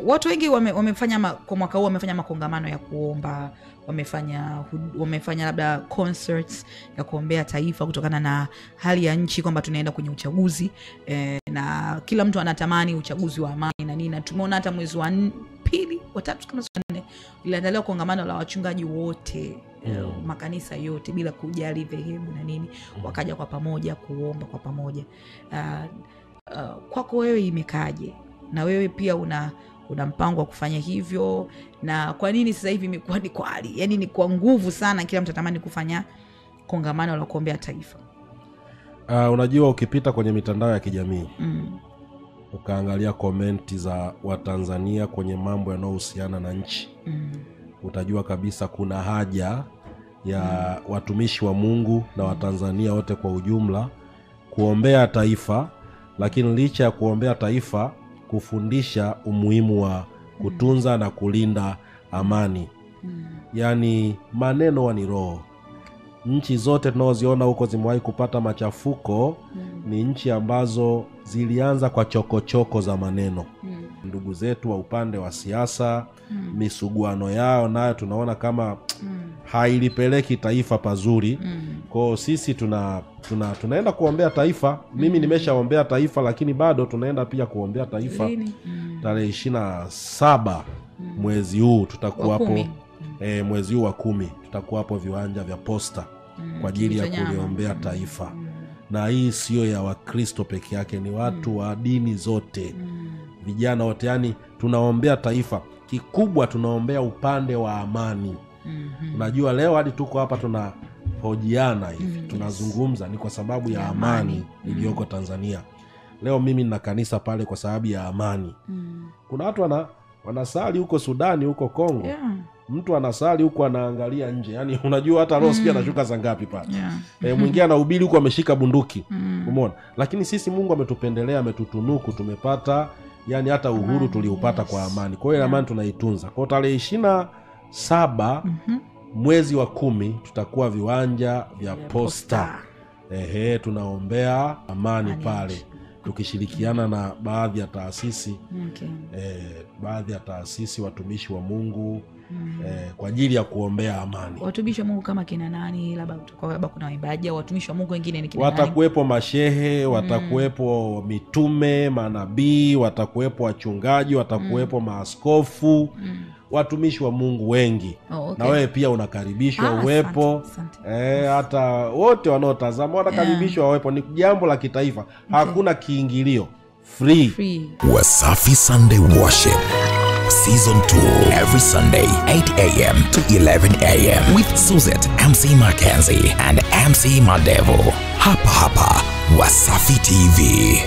Watu wengi wamefanya kwa mwaka huu wamefanya makongamano ya kuomba, wamefanya labda concerts ya kuombea taifa kutokana na hali ya nchi kwamba tunaenda kwenye uchaguzi na kila mtu anatamani uchaguzi wa amani na nini. Tumeona hata mwezi wa pili, wa tatu kama 4 iliandaliwa kongamano la wachungaji wote makanisa yote bila kujali dhehebu na nini, wakaja kwa pamoja kuomba kwa pamoja. Kwako wewe imekaje? Na wewe pia una mpango wa kufanya hivyo? Na kwa nini sasa hivi imekuwa ni kwa hali, yani ni kwa nguvu sana kila mtu anatamani kufanya kongamano la kuombea taifa? Unajua ukipita kwenye mitandao ya kijamii ukaangalia komenti za Watanzania kwenye mambo yanayohusiana na nchi, utajua kabisa kuna haja ya watumishi wa Mungu na Watanzania wote kwa ujumla kuombea taifa, lakini licha ya kuombea taifa kufundisha umuhimu wa kutunza na kulinda amani. Yani maneno ni roho. Nchi zote tunaoziona huko zimewahi kupata machafuko ni nchi ambazo zilianza kwa chokochoko za maneno. Ndugu zetu wa upande wa siasa, misuguano yao nayo tunaona kama hailipeleki taifa pazuri. Kwa sisi tunaenda kuombea taifa. Mimi nimeshaombea taifa, lakini bado tunaenda pia kuombea taifa. Tarehe 27 mwezi huu tutakuwa hapo, mwezi huu wa 10 tutakuwa hapo viwanja vya Posta kwa ajili ya kuliombea taifa. Na hii sio ya Wakristo peke yake, ni watu wa dini zote, vijana wote. Yani tunaombea taifa, kikubwa tunaombea upande wa amani. Unajua leo hadi tuko hapa tunahojiana hivi, tunazungumza ni kwa sababu ya amani iliyoko Tanzania. Leo mimi nina kanisa pale kwa sababu ya amani. Kuna watu wanasali huko Sudani, huko Kongo. Mtu anasali huko anaangalia nje. Yani unajua hata roho pia anashuka za ngapi pale. Mwingine anahubiri huko ameshika bunduki. Umeona? Lakini sisi Mungu ametupendelea, ametutunuku, tumepata yani hata uhuru tuliupata kwa amani. Kwa hiyo amani tunaitunza. Kwa tarehe 27 mwezi wa 10 tutakuwa viwanja vya Posta. Tunaombea amani pale tukishirikiana na baadhi ya taasisi. Baadhi ya taasisi, watumishi wa Mungu kwa ajili ya kuombea amani. Watumishi wa Mungu kama kina nani? Labda kuna waimbaji au watumishi wa Mungu wengine ni kina nani? Watakuwepo mashehe, watakuwepo mitume, manabii, watakuwepo wachungaji, watakuwepo maaskofu, watumishi wa Mungu wengi. Na wewe pia unakaribishwa uwepo. Hata wote wanaotazama wanakaribishwa uwepo. Ni jambo la kitaifa. Hakuna kiingilio. Free. Wasafi Sunday Worship Season 2, every Sunday 8 a.m. to 11 a.m. with Suzette MC Mackenzie and MC Madevo. Hapa Wasafi TV.